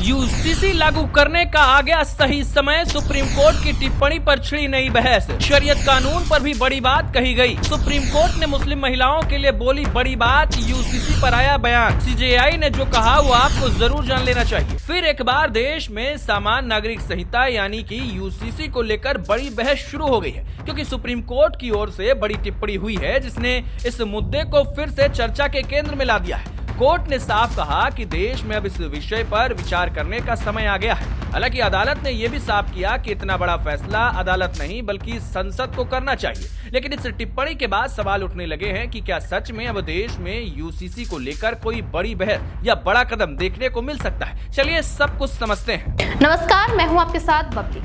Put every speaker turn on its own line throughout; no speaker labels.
UCC लागू करने का आ गया सही समय। सुप्रीम कोर्ट की टिप्पणी पर छिड़ी नई बहस। शरीयत कानून पर भी बड़ी बात कही गई। सुप्रीम कोर्ट ने मुस्लिम महिलाओं के लिए बोली बड़ी बात। यूसीसी पर आया बयान। सीजेआई ने जो कहा वो आपको जरूर जान लेना चाहिए। फिर एक बार देश में सामान्य नागरिक संहिता यानी कि यूसीसी को लेकर बड़ी बहस शुरू हो गई है, क्योंकि सुप्रीम कोर्ट की ओर से बड़ी टिप्पणी हुई है जिसने इस मुद्दे को फिर से चर्चा के केंद्र में ला दिया है। कोर्ट ने साफ कहा कि देश में अब इस विषय पर विचार करने का समय आ गया है। हालांकि अदालत ने यह भी साफ किया कि इतना बड़ा फैसला अदालत नहीं बल्कि संसद को करना चाहिए। लेकिन इस टिप्पणी के बाद सवाल उठने लगे हैं कि क्या सच में अब देश में यूसीसी को लेकर कोई बड़ी बहस या बड़ा कदम देखने को मिल सकता है। चलिए सब कुछ समझते हैं।
नमस्कार, मैं हूं आपके साथ बबली।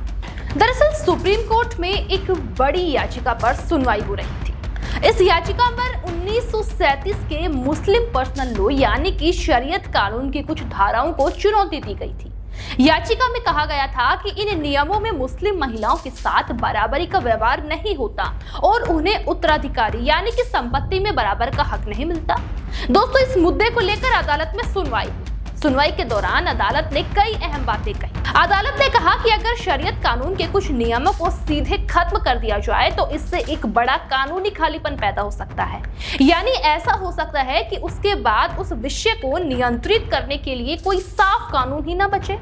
दरअसल सुप्रीम कोर्ट में एक बड़ी याचिका पर सुनवाई हो रही थी। इस याचिका पर 1937 के मुस्लिम पर्सनल लॉ यानी कि शरीयत कानून की कुछ धाराओं को चुनौती दी गई थी। याचिका में कहा गया था कि इन नियमों में मुस्लिम महिलाओं के साथ बराबरी का व्यवहार नहीं होता और उन्हें उत्तराधिकारी यानी कि संपत्ति में बराबर का हक नहीं मिलता। दोस्तों, इस मुद्दे को लेकर अदालत में सुनवाई के दौरान अदालत ने कई अहम बातें कही। अदालत ने कहा कि अगर शरीयत कानून के कुछ नियमों को सीधे खत्म कर दिया जाए तो इससे एक बड़ा कानूनी खालीपन पैदा हो सकता है। यानी ऐसा हो सकता है कि उसके बाद उस विषय को नियंत्रित करने के लिए कोई साफ कानून ही न बचे।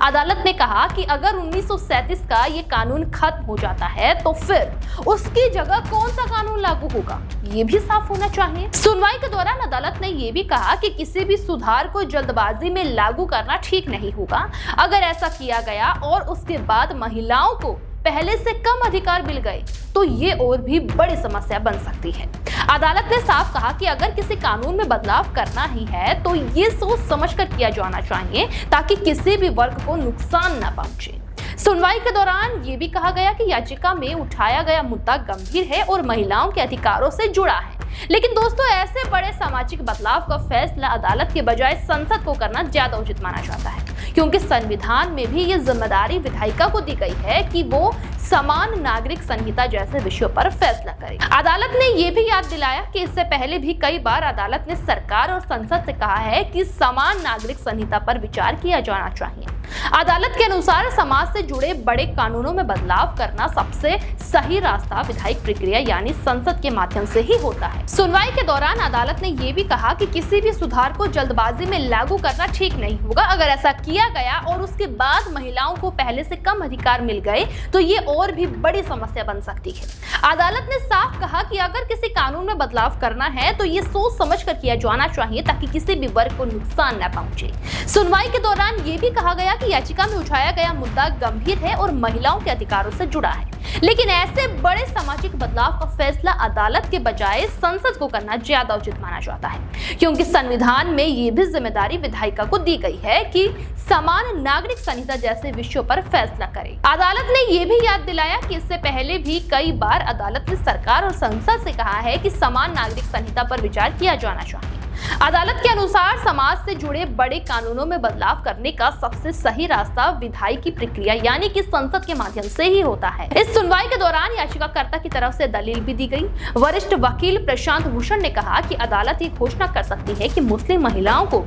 अदालत ने कहा कि अगर 1937 का ये कानून खत्म हो जाता है तो फिर उसकी जगह कौन सा कानून लागू होगा, ये भी साफ होना चाहिए। सुनवाई के दौरान अदालत ने ये भी कहा कि किसी भी सुधार को जल्दबाजी में लागू करना ठीक नहीं होगा। अगर ऐसा किया गया और उसके बाद महिलाओं को पहले से कम अधिकार मिल गए तो ये और भी बड़ी समस्या बन सकती है। अदालत ने साफ कहा कि अगर किसी कानून में बदलाव करना ही है तो ये सोच समझकर किया जाना चाहिए ताकि किसी भी वर्ग को नुकसान न पहुंचे। सुनवाई के दौरान ये भी कहा गया कि याचिका में उठाया गया मुद्दा गंभीर है और महिलाओं के अधिकारों से जुड़ा है। लेकिन दोस्तों, ऐसे बड़े सामाजिक बदलाव का फैसला अदालत के बजाय संसद को करना ज्यादा उचित माना जाता है, क्योंकि संविधान में भी ये जिम्मेदारी विधायिका को दी गई है कि वो समान नागरिक संहिता जैसे विषयों पर फैसला करे। अदालत ने ये भी याद दिलाया कि इससे पहले भी कई बार अदालत ने सरकार और संसद से कहा है कि समान नागरिक संहिता पर विचार किया जाना चाहिए। अदालत के अनुसार समाज से जुड़े बड़े कानूनों में बदलाव करना सबसे सही रास्ता विधायिक प्रक्रिया यानी संसद के माध्यम से ही होता है। सुनवाई के दौरान अदालत ने ये भी कहा कि किसी भी सुधार को जल्दबाजी में लागू करना ठीक नहीं होगा। अगर ऐसा किया गया और उसके बाद महिलाओं को पहले से कम अधिकार मिल गए तो ये और भी बड़ी समस्या बन सकती है। अदालत ने साफ कहा कि अगर किसी कानून में बदलाव करना है तो ये सोच समझ कर किया जाना चाहिए ताकि किसी भी वर्ग को नुकसान न पहुंचे। सुनवाई के दौरान ये भी कहा गया कि याचिका में उठाया गया मुद्दा गंभीर है और महिलाओं के अधिकारों से जुड़ा है। लेकिन ऐसे बड़े सामाजिक बदलाव का फैसला अदालत के बजाय संसद को करना ज्यादा उचित माना जाता है, क्योंकि संविधान में ये भी जिम्मेदारी विधायिका को दी गई है कि समान नागरिक संहिता जैसे विषयों पर फैसला करे। अदालत ने ये भी याद दिलाया कि इससे पहले भी कई बार अदालत ने सरकार और संसद से कहा है कि समान नागरिक संहिता पर विचार किया जाना चाहिए। अदालत के अनुसार समाज से जुड़े बड़े कानूनों में बदलाव करने का सबसे सही रास्ता विधायिकी प्रक्रिया यानी कि संसद के माध्यम से ही होता है। इस सुनवाई के दौरान याचिकाकर्ता की तरफ से दलील भी दी गई। वरिष्ठ वकील प्रशांत भूषण ने कहा कि अदालत ये घोषणा कर सकती है कि मुस्लिम महिलाओं को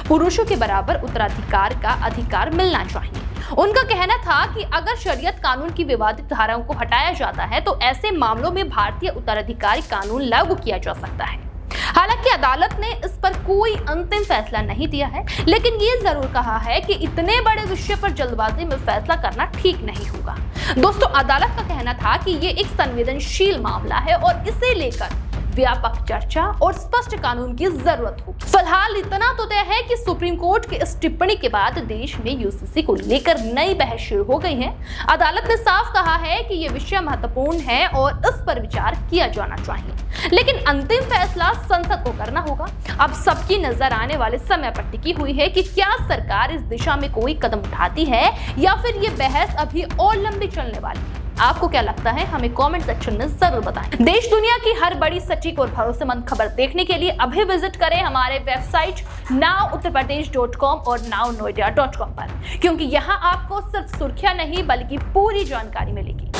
पुरुषों के बराबर उत्तराधिकार का अधिकार मिलना चाहिए। उनका कहना था कि अगर शरीयत कानून की विवादित धाराओं को हटाया जाता है तो ऐसे मामलों में भारतीय उत्तराधिकारी कानून लागू किया जा सकता है। हालांकि अदालत ने इस पर कोई अंतिम फैसला नहीं दिया है, लेकिन ये जरूर कहा है कि इतने बड़े विषय पर जल्दबाजी में फैसला करना ठीक नहीं होगा। दोस्तों, अदालत का कहना था कि ये एक संवेदनशील मामला है और इसे लेकर व्यापक चर्चा और स्पष्ट कानून की जरूरत होगी। फिलहाल इतना तो तय है कि सुप्रीम कोर्ट की इस टिप्पणी के बाद देश में यूसीसी को लेकर नई बहस शुरू हो गई है। अदालत ने साफ कहा है कि ये विषय महत्वपूर्ण है और इस पर विचार किया जाना चाहिए, लेकिन अंतिम फैसला संसद को करना होगा। अब सबकी नजर आने वाले समय पर टिकी हुई है कि क्या सरकार इस दिशा में कोई कदम उठाती है या फिर ये बहस अभी और लंबी चलने वाली है। आपको क्या लगता है, हमें कमेंट सेक्शन में जरूर बताएं। देश दुनिया की हर बड़ी सटीक और भरोसेमंद खबर देखने के लिए अभी विजिट करें हमारे वेबसाइट nowuttarpradesh.com और nownoida.com पर, क्योंकि यहाँ आपको सिर्फ सुर्खियां नहीं बल्कि पूरी जानकारी मिलेगी।